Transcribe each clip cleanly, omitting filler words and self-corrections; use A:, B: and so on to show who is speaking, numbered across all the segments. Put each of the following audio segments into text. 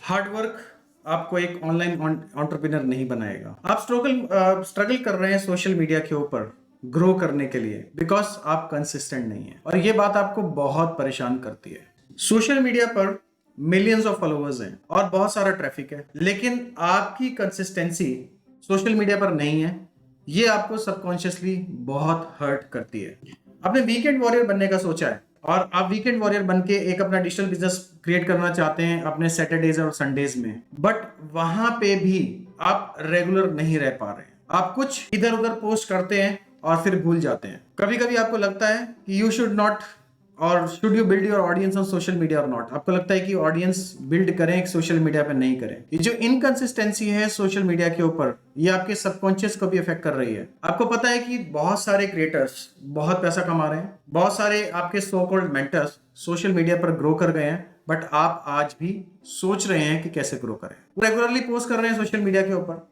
A: Hard work आपको एक online entrepreneur नहीं बनाएगा। आप स्ट्रगल कर रहे हैं सोशल मीडिया के ऊपर ग्रो करने के लिए बिकॉज आप कंसिस्टेंट नहीं है, और ये बात आपको बहुत परेशान करती है। सोशल मीडिया पर मिलियंस ऑफ फॉलोअर्स हैं और बहुत सारा ट्रैफिक है, लेकिन आपकी कंसिस्टेंसी सोशल मीडिया पर नहीं है। ये आपको सबकॉन्शियसली बहुत हर्ट करती है। आपने वीकेंड वॉरियर बनने का सोचा है और आप वीकेंड वॉरियर बन के एक अपना डिजिटल बिजनेस क्रिएट करना चाहते हैं अपने सैटरडेज और संडेज में, बट वहां पे भी आप रेगुलर नहीं रह पा रहे हैं। आप कुछ इधर उधर पोस्ट करते हैं और फिर भूल जाते हैं। कभी कभी आपको लगता है कि यू शुड नॉट और should you build your audience on social media और नॉट। आपको लगता है कि ऑडियंस बिल्ड करें, सोशल मीडिया पे नहीं करें। ये जो इनकंसिस्टेंसी है सोशल मीडिया के ऊपर, ये आपके सबकॉन्शियस को भी अफेक्ट कर रही है। आपको पता है कि बहुत सारे क्रिएटर्स बहुत पैसा कमा रहे हैं, बहुत सारे आपके so called mentors social media पर ग्रो कर गए हैं, बट आप आज भी सोच रहे हैं कि कैसे ग्रो करें। रेगुलरली पोस्ट कर रहे हैं सोशल मीडिया के ऊपर,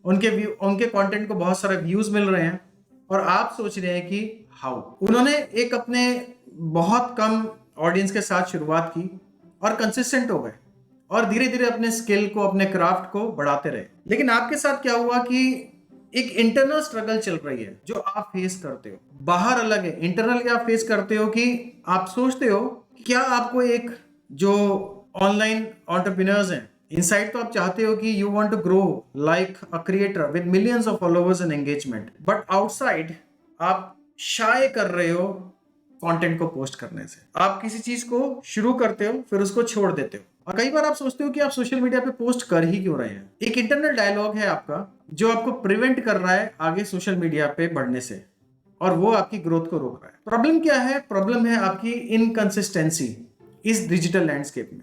A: उनके कंटेंट को बहुत सारे व्यूज मिल रहे हैं, और आप सोच रहे हैं कि हाउ। उन्होंने एक अपने बहुत कम ऑडियंस के साथ शुरुआत की और कंसिस्टेंट हो गए और धीरे धीरे अपने स्किल को, अपने क्राफ्ट को बढ़ाते रहे। लेकिन आपके साथ क्या हुआ कि एक इंटरनल स्ट्रगल चल रही है जो आप फेस करते हो। बाहर अलग है, इंटरनल आप फेस करते हो कि आप सोचते हो क्या आपको एक जो ऑनलाइन एंटरप्रेन्योर्स हैं, इनसाइड तो आप चाहते हो कि you want to grow like a creator with millions of followers and engagement, but outside आप शाय कर रहे हो कंटेंट को पोस्ट करने से। आप किसी चीज को शुरू करते हो फिर उसको छोड़ देते हो, और कई बार आप सोचते हो कि आप सोशल मीडिया पे पोस्ट कर ही क्यों रहे हैं। एक इंटरनल डायलॉग है आपका जो आपको प्रिवेंट कर रहा है आगे सोशल मीडिया पे बढ़ने से, और वो आपकी ग्रोथ को रोक रहा है। प्रॉब्लम क्या है? प्रॉब्लम है आपकी इनकंसिस्टेंसी इस डिजिटल लैंडस्केप में।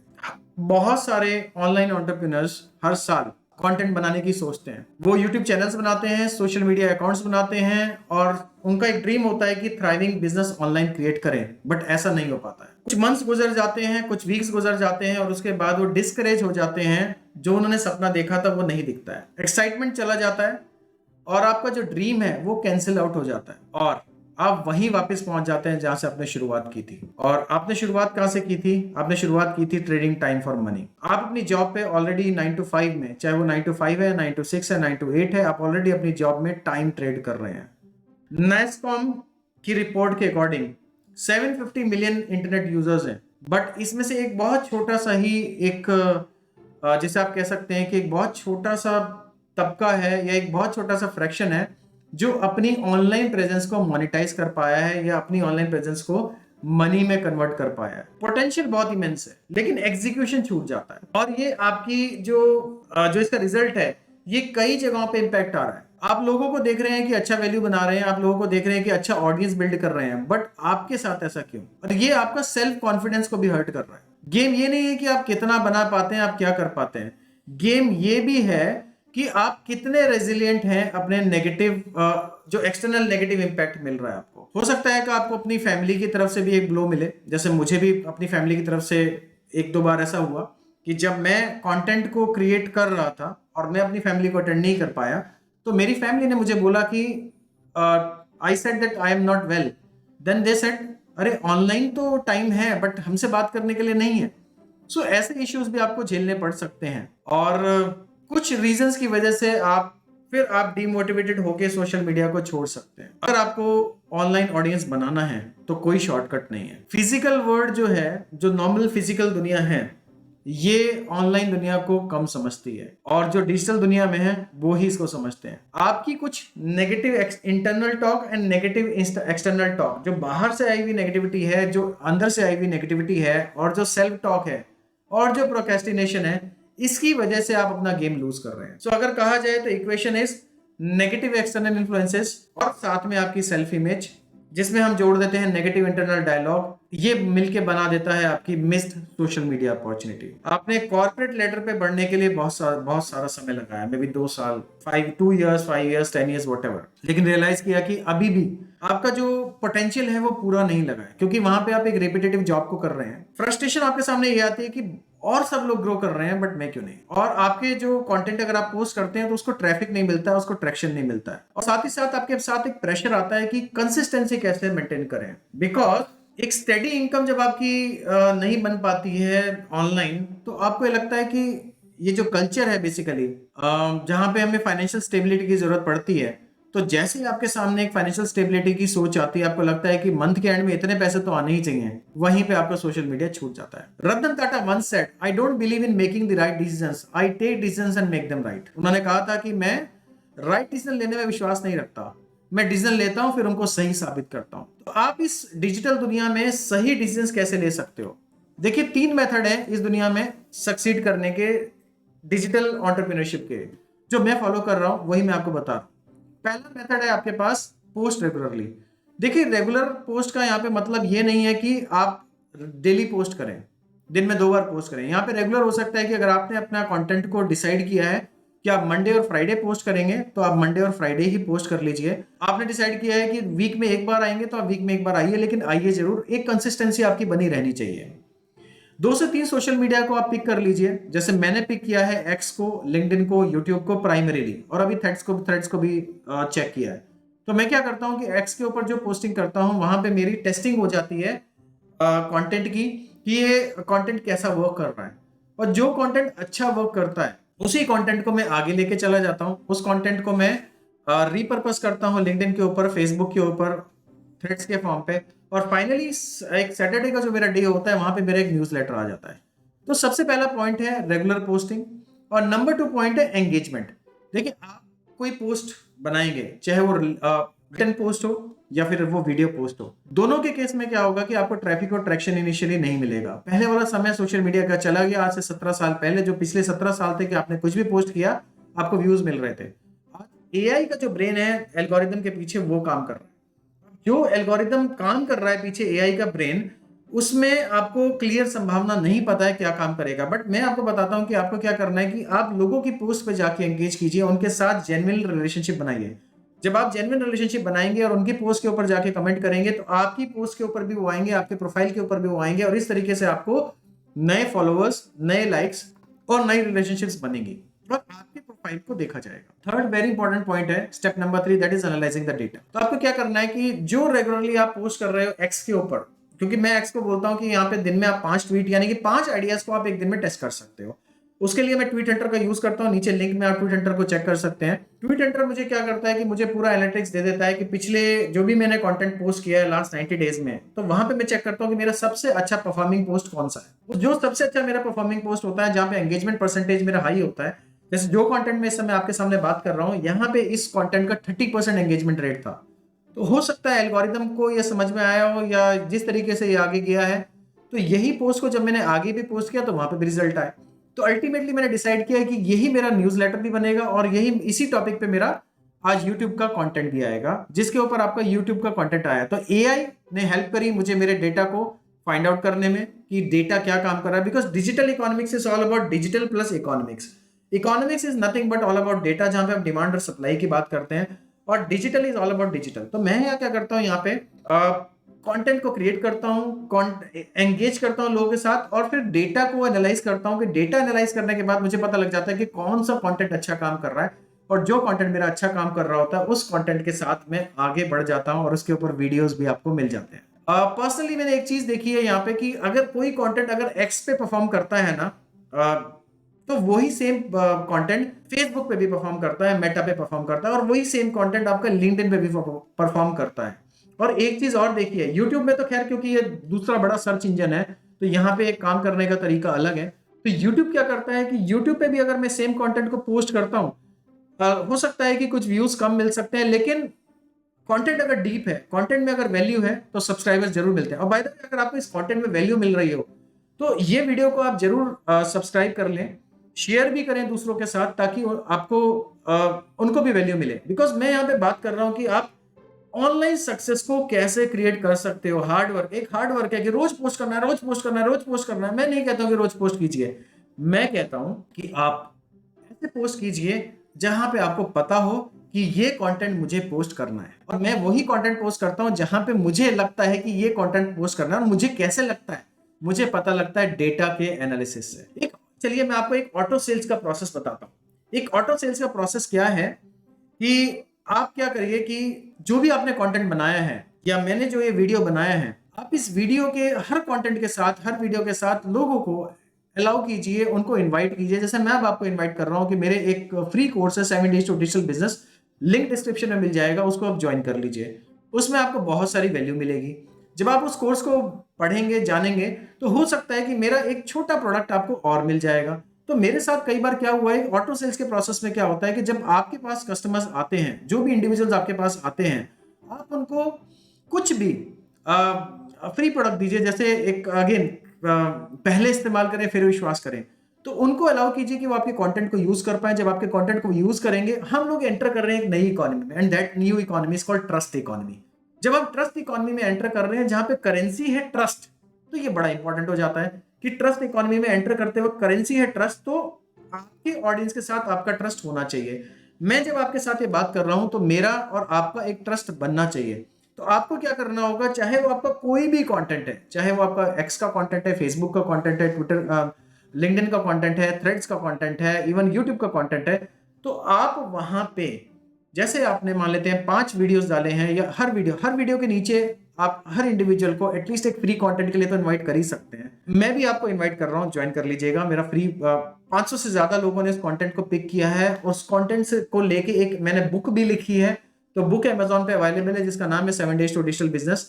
A: बहुत सारे ऑनलाइन एंटरप्रेन्योर्स हर साल कंटेंट बनाने की सोचते हैं। वो यूट्यूब चैनल्स बनाते हैं, सोशल मीडिया अकाउंट्स बनाते हैं, और उनका एक ड्रीम होता है कि थ्राइविंग बिजनेस ऑनलाइन क्रिएट करें, बट ऐसा नहीं हो पाता है। कुछ मंथ्स गुजर जाते हैं, कुछ वीक्स गुजर जाते हैं, और उसके बाद वो डिस्करेज हो जाते हैं। जो उन्होंने सपना देखा था वो नहीं दिखता है, एक्साइटमेंट चला जाता है, और आपका जो ड्रीम है वो कैंसिल आउट हो जाता है, और आप वहीं वापस पहुंच जाते हैं जहां से आपने शुरुआत की थी। और आपने शुरुआत कहां से की थी? आपने शुरुआत की थी ट्रेडिंग टाइम फॉर मनी। आप अपनी जॉब पे ऑलरेडी 9 to 5 में, चाहे वो 9 to 5 है, 9 to 6 है, 9 to 8 है, आप ऑलरेडी अपनी जॉब में टाइम ट्रेड कर रहे हैं। नैस्कॉम की रिपोर्ट के अकॉर्डिंग 750 मिलियन इंटरनेट यूजर्स हैं, बट इसमें से एक बहुत छोटा सा ही एक जैसे आप कह सकते हैं कि एक बहुत छोटा सा तबका है, या एक बहुत छोटा सा फ्रैक्शन है जो अपनी ऑनलाइन प्रेजेंस को मोनेटाइज कर पाया है, या अपनी ऑनलाइन प्रेजेंस को मनी में कन्वर्ट कर पाया है। पोटेंशियल बहुत इमेंस है, लेकिन एग्जीक्यूशन छूट जाता है, और ये आपकी जो इसका रिजल्ट है, ये कई जगहों पे इंपैक्ट आ रहा है। आप लोगों को देख रहे हैं कि अच्छा वैल्यू बना रहे हैं, आप लोगों को देख रहे हैं कि अच्छा ऑडियंस बिल्ड कर रहे हैं, बट आपके साथ ऐसा क्यों? और ये आपका सेल्फ कॉन्फिडेंस को भी हर्ट कर रहा है। गेम ये नहीं है कि आप कितना बना पाते हैं, आप क्या कर पाते हैं। गेम ये भी है कि आप कितने रेजिलिएंट हैं अपने नेगेटिव जो एक्सटर्नल नेगेटिव इंपैक्ट मिल रहा है आपको। हो सकता है कि आपको अपनी फैमिली की तरफ से भी एक ब्लो मिले, जैसे मुझे भी अपनी फैमिली की तरफ से एक दो बार ऐसा हुआ कि जब मैं कंटेंट को क्रिएट कर रहा था और मैं अपनी फैमिली को अटेंड नहीं कर पाया, तो मेरी फैमिली ने मुझे बोला कि I said that I am not well, then they said अरे ऑनलाइन तो टाइम है बट हमसे बात करने के लिए नहीं है। सो ऐसे इश्यूज भी आपको झेलने पड़ सकते हैं, और कुछ रीजंस की वजह से आप डिमोटिवेटेड होके सोशल मीडिया को छोड़ सकते हैं। अगर आपको ऑनलाइन ऑडियंस बनाना है तो कोई शॉर्टकट नहीं है। फिजिकल वर्ल्ड जो है, जो नॉर्मल फिजिकल दुनिया है, ये ऑनलाइन दुनिया को कम समझती है, और जो डिजिटल दुनिया में है वो ही इसको समझते हैं। आपकी कुछ negative internal talk and negative external talk, जो बाहर से आई हुई नेगेटिविटी है, जो अंदर से आई हुई नेगेटिविटी है, और जो सेल्फ टॉक है, और जो प्रोक्रेस्टिनेशन है, इसकी वजह से आप अपना गेम लूज कर रहे हैं। सो अगर कहा जाए तो equation is negative external influences और साथ में आपकी सेल्फ इमेज, जिसमें हम जोड़ देते हैं नेगेटिव इंटरनल डायलॉग, ये मिलके बना देता है आपकी मिस्ड सोशल मीडिया अपॉर्चुनिटी। आपने कॉर्पोरेट लेडर पे बढ़ने के लिए बहुत सारा समय लगाया, मे बी 2 साल, 2 years, 5 years, 10 years, whatever, लेकिन रियलाइज किया कि अभी भी आपका जो पोटेंशियल है वो पूरा नहीं लगा है, क्योंकि वहां पे आप एक रिपीटेटिव जॉब को कर रहे हैं। फ्रस्ट्रेशन आपके सामने ये आती है कि और सब लोग ग्रो कर रहे हैं बट मैं क्यों नहीं। और आपके जो कंटेंट अगर आप पोस्ट करते हैं तो उसको ट्रैफिक नहीं मिलता है, उसको ट्रैक्शन नहीं मिलता है, और साथ ही साथ आपके साथ एक प्रेशर आता है कि कंसिस्टेंसी कैसे मेंटेन करें, बिकॉज एक स्टेडी इनकम जब आपकी नहीं बन पाती है ऑनलाइन, तो आपको ये लगता है कि ये जो कल्चर है बेसिकली, जहाँ पे हमें फाइनेंशियल स्टेबिलिटी की जरूरत पड़ती है, तो जैसे ही आपके सामने एक फाइनेंशियल स्टेबिलिटी की सोच आती है, आपको लगता है कि मंथ के एंड में इतने पैसे तो आने ही चाहिए, वहीं पे आपका सोशल मीडिया छूट जाता है। Ratan Tata once said, I don't believe in making the right decisions, I take decisions and make them right. उन्होंने कहा था कि मैं राइट डिसीजन लेने में विश्वास नहीं रखता, मैं डिसीजन लेता हूं फिर उनको सही साबित करता हूं। तो आप इस डिजिटल दुनिया में सही डिसीजन कैसे ले सकते हो? देखिए, 3 मेथड है इस दुनिया में सक्सीड करने के, डिजिटल एंटरप्रेन्योरशिप के, जो मैं फॉलो कर रहा हूं वही मैं आपको बता रहा हूं। पहला मेथड है आपके पास पोस्ट रेगुलरली। देखिए, रेगुलर पोस्ट का यहाँ पे मतलब ये नहीं है कि आप डेली पोस्ट करें, दिन में 2 बार पोस्ट करें। यहाँ पे रेगुलर हो सकता है कि अगर आपने अपना कंटेंट को डिसाइड किया है कि आप मंडे और फ्राइडे पोस्ट करेंगे, तो आप मंडे और फ्राइडे ही पोस्ट कर लीजिए। आपने डिसाइड किया है कि वीक में एक बार आएंगे, तो आप वीक में एक बार आइए, लेकिन आइए जरूर। एक कंसिस्टेंसी आपकी बनी रहनी चाहिए। 2 से 3 सोशल मीडिया को आप पिक कर लीजिए, जैसे मैंने पिक किया है एक्स को, लिंक्डइन को, यूट्यूब को प्राइमरीली, और अभी थ्रेड्स को भी चेक किया है। तो मैं क्या करता हूं कि एक्स के ऊपर जो पोस्टिंग करता हूं, वहां पे मेरी टेस्टिंग हो जाती है कंटेंट की, कि ये कंटेंट कैसा वर्क कर रहा है। और जो कंटेंट अच्छा वर्क करता है, उसी कंटेंट को मैं आगे लेके चला जाता हूं। उस कंटेंट को मैं रीपर्पस करता हूं लिंक्डइन के ऊपर, फेसबुक के ऊपर, थ्रेड्स के फॉर्म पे, और फाइनली एक सैटरडे का जो मेरा डे होता है, वहां पे मेरा एक न्यूज़लेटर आ जाता है। तो सबसे पहला पॉइंट है रेगुलर पोस्टिंग, और नंबर 2 पॉइंट है एंगेजमेंट। देखिए, आप कोई पोस्ट बनाएंगे, चाहे वो रिटन पोस्ट हो या फिर वो वीडियो पोस्ट हो, दोनों के केस में क्या होगा कि आपको ट्रैफिक और ट्रैक्शन इनिशियली नहीं मिलेगा। पहले वाला समय सोशल मीडिया का चला गया। आज से 17 साल पहले, जो पिछले 17 साल थे कि आपने कुछ भी पोस्ट किया, आपको व्यूज मिल रहे थे। आज एआई का जो ब्रेन है एल्गोरिदम के पीछे, वो काम कर रहा है। जो एल्गोरिदम काम कर रहा है पीछे, एआई का ब्रेन, उसमें आपको क्लियर संभावना नहीं पता है क्या काम करेगा। बट मैं आपको बताता हूं कि आपको क्या करना है कि आप लोगों की पोस्ट पे जाके एंगेज कीजिए, उनके साथ जेन्युइन रिलेशनशिप बनाइए। जब आप जेन्युइन रिलेशनशिप बनाएंगे और उनकी पोस्ट के ऊपर जाके कमेंट करेंगे, तो आपकी पोस्ट के ऊपर भी वो आएंगे, आपके प्रोफाइल के ऊपर भी वो आएंगे, और इस तरीके से आपको नए फॉलोअर्स, नए लाइक्स और नई रिलेशनशिप्स बनेंगी, और आपके प्रोफाइल को देखा जाएगा। थर्ड वेरी इंपॉर्टेंट पॉइंट है, step number 3, that is analysing the data. तो आपको क्या करना है कि जो रेगुलरली आप पोस्ट कर रहे हो एक्स के ऊपर, क्योंकि मैं एक्स को बोलता हूं कि यहाँ पे दिन में आप 5 ट्वीट, यानी कि 5 आइडियाज को आप एक दिन में टेस्ट कर सकते हो। उसके लिए मैं ट्वीट हंटर का यूज करता हूं। नीचे लिंक में आप ट्वीट हंटर को चेक कर सकते हैं। ट्वीट हंटर मुझे क्या करता है कि मुझे पूरा एनालिटिक्स दे देता है कि पिछले जो भी मैंने कंटेंट पोस्ट किया है लास्ट 90 डेज में, तो वहां पे मैं चेक करता हूं कि मेरा सबसे अच्छा परफॉर्मिंग पोस्ट कौन सा है। जो सबसे अच्छा मेरा परफॉर्मिंग पोस्ट होता है, जहां पे एंगेजमेंट परसेंटेज मेरा हाई होता है, जैसे जो कंटेंट में इस समय आपके सामने बात कर रहा हूं, यहाँ पे इस कंटेंट का 30% एंगेजमेंट रेट था। तो हो सकता है एल्गोरिदम को ये समझ में आया हो, या जिस तरीके से ये आगे गया है, तो यही पोस्ट को जब मैंने आगे भी पोस्ट किया, तो वहां पे भी रिजल्ट आए। तो अल्टीमेटली मैंने डिसाइड किया कि यही मेरा न्यूज़लेटर भी बनेगा, और यही इसी टॉपिक पे मेरा आज YouTube का कंटेंट भी आएगा, जिसके ऊपर आपका YouTube का कंटेंट आया। तो एआई ने हेल्प करी मुझे मेरे डेटा को फाइंड आउट करने में कि डेटा क्या काम कर रहा है, because digital economics is all about digital plus economics. Economics is nothing but all about data, जहां पे आप डिमांड और सप्लाई की बात करते हैं, और digital is all about digital. तो मैं यहाँ क्या करता हूँ, यहाँ पे कंटेंट को क्रिएट करता हूँ, एंगेज करता हूँ लोगों के साथ, और फिर डेटा को एनालाइज करता हूँ। कि डेटा एनालाइज करने के बाद मुझे पता लग जाता है कि कौन सा कंटेंट अच्छा काम कर रहा है, और जो कंटेंट मेरा अच्छा काम कर रहा होता है, उस कंटेंट के साथ मैं आगे बढ़ जाता हूँ, और उसके ऊपर वीडियोस भी आपको मिल जाते हैं। पर्सनली मैंने एक चीज देखी है यहाँ पे कि अगर कोई कंटेंट अगर एक्स पे परफॉर्म करता है ना, तो वही सेम कंटेंट फेसबुक पे भी परफॉर्म करता है, मेटा पे परफॉर्म करता है, और वही सेम कंटेंट आपका लिंक्डइन पे भी परफॉर्म करता है। और एक चीज और देखिए, यूट्यूब में तो खैर क्योंकि ये दूसरा बड़ा सर्च इंजन है, तो यहाँ पे एक काम करने का तरीका अलग है। तो यूट्यूब क्या करता है कि यूट्यूब पे भी अगर मैं सेम कंटेंट को पोस्ट करता हूँ, हो सकता है कि कुछ व्यूज कम मिल सकते हैं, लेकिन कंटेंट अगर डीप है, कंटेंट में अगर वैल्यू है, तो सब्सक्राइबर्स जरूर मिलते हैं। और बाय द वे, अगर आपको इस कंटेंट में वैल्यू मिल रही हो, तो ये वीडियो को आप जरूर सब्सक्राइब कर लें, शेयर भी करें दूसरों के साथ, ताकि आपको उनको भी वैल्यू मिले। बिकॉज मैं यहाँ पे बात कर रहा हूँ कि आप ऑनलाइन सक्सेस को कैसे क्रिएट कर सकते हो। हार्ड वर्क, एक हार्ड वर्क है कि रोज पोस्ट करना है, रोज पोस्ट करना है, रोज पोस्ट करना है। मैं नहीं कहता हूं कि रोज पोस्ट कीजिए, मैं कहता हूं कि आप ऐसे पोस्ट कीजिए जहां पे आपको पता हो कि ये कंटेंट मुझे पोस्ट करना है। और मैं वही कंटेंट पोस्ट करता हूं जहां पे मुझे लगता है कि ये कंटेंट पोस्ट करना है। और मुझे कैसे लगता है, मुझे पता लगता है डेटा के एनालिसिस से। एक चलिए मैं आपको एक ऑटो सेल्स का प्रोसेस बताता हूं। एक ऑटो सेल्स का प्रोसेस क्या है कि आप क्या करिए कि जो भी आपने कंटेंट बनाया है, या मैंने जो ये वीडियो बनाया है, आप इस वीडियो के हर कंटेंट के साथ, हर वीडियो के साथ लोगों को अलाउ कीजिए, उनको इनवाइट कीजिए। जैसे मैं अब आपको इनवाइट कर रहा हूं कि मेरे एक फ्री कोर्स है 7 days to digital business, link description में मिल जाएगा, उसको आप ज्वाइन कर लीजिए। उसमें आपको बहुत सारी वैल्यू मिलेगी। जब आप उस कोर्स को पढ़ेंगे, जानेंगे, तो हो सकता है कि मेरा एक छोटा प्रोडक्ट आपको और मिल जाएगा। तो मेरे साथ कई बार क्या हुआ है, ऑटो सेल्स के प्रोसेस में क्या होता है कि जब आपके पास कस्टमर्स आते हैं, जो भी इंडिविजुअल्स आपके पास आते हैं, आप उनको कुछ भी फ्री प्रोडक्ट दीजिए। जैसे एक अगेन, पहले इस्तेमाल करें फिर विश्वास करें। तो उनको अलाउ कीजिए कि वो आपके कंटेंट को यूज कर पाए। जब आपके कंटेंट को यूज करेंगे, हम लोग एंटर कर रहे हैं एक नई इकोनॉमी में, and that new economy is called trust economy. जब हम ट्रस्ट इकोनॉमी में एंटर कर रहे हैं जहां पे करेंसी है ट्रस्ट, तो ये बड़ा इंपॉर्टेंट हो जाता है कि ट्रस्ट इकोनॉमी में एंटर करते वक्त करेंसी है ट्रस्ट, तो आपके ऑडियंस के साथ आपका ट्रस्ट होना चाहिए। मैं जब आपके साथ ये बात कर रहा हूं तो मेरा और आपका एक ट्रस्ट बनना चाहिए। तो आपको क्या करना होगा, चाहे वो आपका कोई भी कंटेंट है, चाहे वो आपका एक्स का कंटेंट है, फेसबुक का कंटेंट है, ट्विटर लिंक्डइन का कंटेंट है, थ्रेड्स का कंटेंट है, इवन यूट्यूब का कंटेंट है, तो आप वहां पे जैसे आपने मान लेते हैं 5 वीडियोस डाले हैं, या हर वीडियो के नीचे आप हर इंडिविजुअल को एटलीस्ट एक फ्री कंटेंट के लिए तो इनवाइट कर ही सकते हैं। मैं भी आपको इनवाइट कर रहा हूं, ज्वाइन कर लीजिएगा। मेरा फ्री 500 से ज्यादा लोगों ने इस कंटेंट को पिक किया है, और उस कंटेंट को लेके एक मैंने बुक भी लिखी है। तो बुक अमेजोन पे अवेलेबल है जिसका नाम है 7 days to digital business.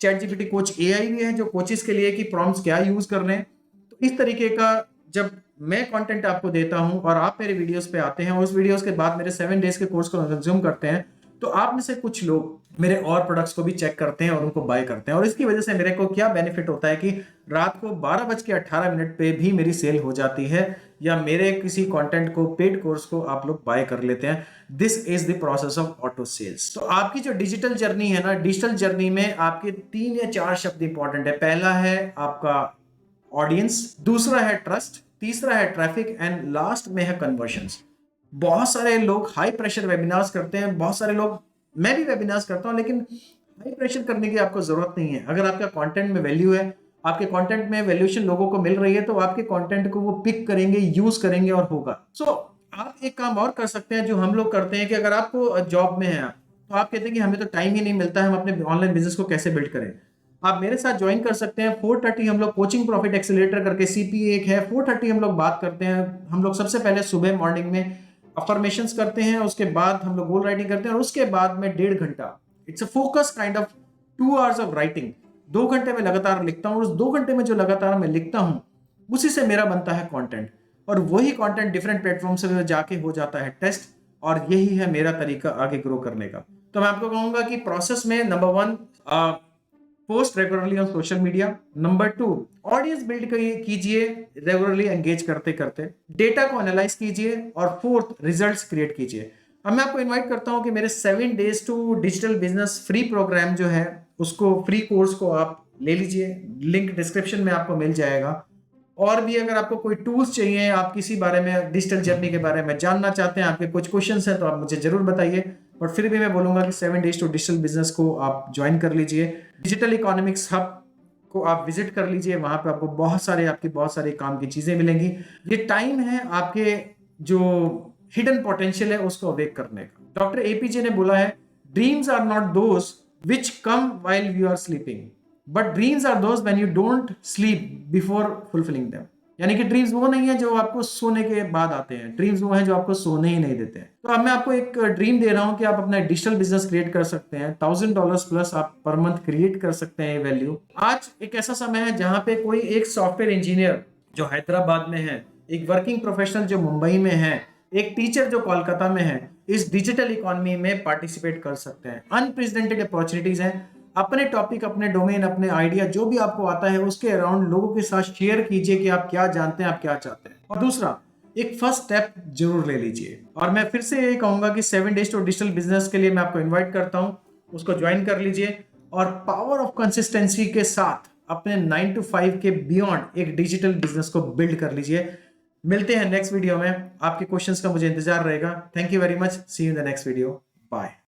A: ChatGPT coach AI भी है जो कोचेस के लिए कि प्रॉम्प्ट्स क्या यूज कर रहे हैं। तो इस तरीके का जब मैं कंटेंट आपको देता हूं और आप मेरे वीडियोस पे आते हैं, और उस वीडियोस के बाद मेरे 7 डेज के कोर्स को कंज्यूम करते हैं, तो आप में से कुछ लोग मेरे और प्रोडक्ट्स को भी चेक करते हैं और उनको बाय करते हैं। और इसकी वजह से मेरे को क्या बेनिफिट होता है कि रात को 12:18 पे भी मेरी सेल हो जाती है, या मेरे किसी कंटेंट को, पेड कोर्स को आप लोग बाय कर लेते हैं। This is the process of auto sales. तो आपकी जो डिजिटल जर्नी है ना, डिजिटल जर्नी में आपके 3 या 4 शब्द इंपॉर्टेंट है। पहला है आपका ऑडियंस, दूसरा है ट्रस्ट, तीसरा है ट्रैफिक, एंड लास्ट में है कन्वर्शंस। बहुत सारे लोग हाई प्रेशर वेबिनार्स करते हैं, बहुत सारे लोग, मैं भी वेबिनार्स करता हूं, लेकिन हाई प्रेशर करने की आपको जरूरत नहीं है। अगर आपका कंटेंट में वैल्यू है, आपके कंटेंट में वैल्यूएशन लोगों को मिल रही है, तो आपके कंटेंट को वो पिक करेंगे, यूज करेंगे और होगा। सो आप एक काम और कर सकते हैं जो हम लोग करते हैं कि अगर आपको जॉब में है तो आप कहते हैं कि हमें तो टाइम ही नहीं मिलता है, हम अपने ऑनलाइन बिजनेस को कैसे बिल्ड करें। आप मेरे साथ ज्वाइन कर सकते हैं। 4:30 हम लोग कोचिंग प्रॉफिट एक्सेलरेटर करके सीपीए एक है, 4:30 हम लोग बात करते हैं। हम लोग सबसे पहले सुबह मॉर्निंग में अफर्मेशंस करते हैं, उसके बाद हम लोग गोल राइटिंग करते हैं, और उसके बाद में 1.5 घंटा, it's a focus kind of 2 hours of writing. 2 घंटे में लगातार लिखता हूँ, और उस 2 घंटे में जो लगातार मैं लिखता हूँ उसी से मेरा बनता है कंटेंट, और वही कंटेंट डिफरेंट प्लेटफॉर्म से जाके हो जाता है टेस्ट। और यही है मेरा तरीका आगे ग्रो करने का। तो मैं आपको कहूंगा कि प्रोसेस में number 1, post regularly on social media. Number 2, audience build कीजिए रेगुलरली एंगेज करते करते, डेटा को एनालाइज कीजिए, और 4th, रिजल्ट्स क्रिएट कीजिए। अब मैं आपको इनवाइट करता हूं कि मेरे 7 days to digital business free program जो है, उसको, फ्री कोर्स को आप ले लीजिए, लिंक डिस्क्रिप्शन में आपको मिल जाएगा। और भी अगर आपको कोई टूल्स चाहिए, आप किसी बारे में, डिजिटल जर्नी के बारे में जानना चाहते हैं, आपके कुछ क्वेश्चंस हैं, तो आप मुझे जरूर बताइए। और फिर भी मैं बोलूंगा कि 7 डेज टू डिजिटल बिजनेस को आप ज्वाइन कर लीजिए। डिजिटल इकोनॉमिक्स हब को आप विजिट कर लीजिए, वहां पे आपको बहुत सारे काम की चीजें मिलेंगी। ये टाइम है आपके जो हिडन पोटेंशियल है उसको अवेक करने का। डॉक्टर एपीजे ने बोला है, dreams are not those which come while you are sleeping, but dreams are those when you don't sleep before fulfilling them. यानी कि ड्रीम्स वो नहीं है जो आपको सोने के बाद आते हैं, ड्रीम्स वो है जो आपको सोने ही नहीं देते हैं। तो अब मैं आपको एक ड्रीम दे रहा हूं कि आप अपना डिजिटल बिजनेस क्रिएट कर सकते हैं। $1000 प्लस आप पर मंथ क्रिएट कर सकते हैं वैल्यू। आज एक ऐसा समय है जहां पे कोई एक सॉफ्टवेयर इंजीनियर जो हैदराबाद में है, एक वर्किंग प्रोफेशनल जो मुंबई में है, एक टीचर जो कोलकाता में है, इस डिजिटल इकोनॉमी में पार्टिसिपेट कर सकते हैं। अनप्रेसिडेंटेड अपॉर्चुनिटीज हैं। अपने टॉपिक, अपने डोमेन, अपने आइडिया जो भी आपको आता है उसके अराउंड लोगों के साथ शेयर कीजिए कि आप क्या जानते हैं, आप क्या चाहते हैं। और दूसरा, एक फर्स्ट स्टेप जरूर ले लीजिए। और मैं फिर से यही कहूंगा कि 7 डेज टू डिजिटल बिजनेस के लिए मैं आपको इन्वाइट करता हूं, उसको ज्वाइन कर लीजिए, और पावर ऑफ कंसिस्टेंसी के साथ अपने 9 to 5 के बियॉन्ड एक डिजिटल बिजनेस को बिल्ड कर लीजिए। मिलते हैं नेक्स्ट वीडियो में। आपके क्वेश्चंस का मुझे इंतजार रहेगा। Thank you very much. See you in the next video. Bye.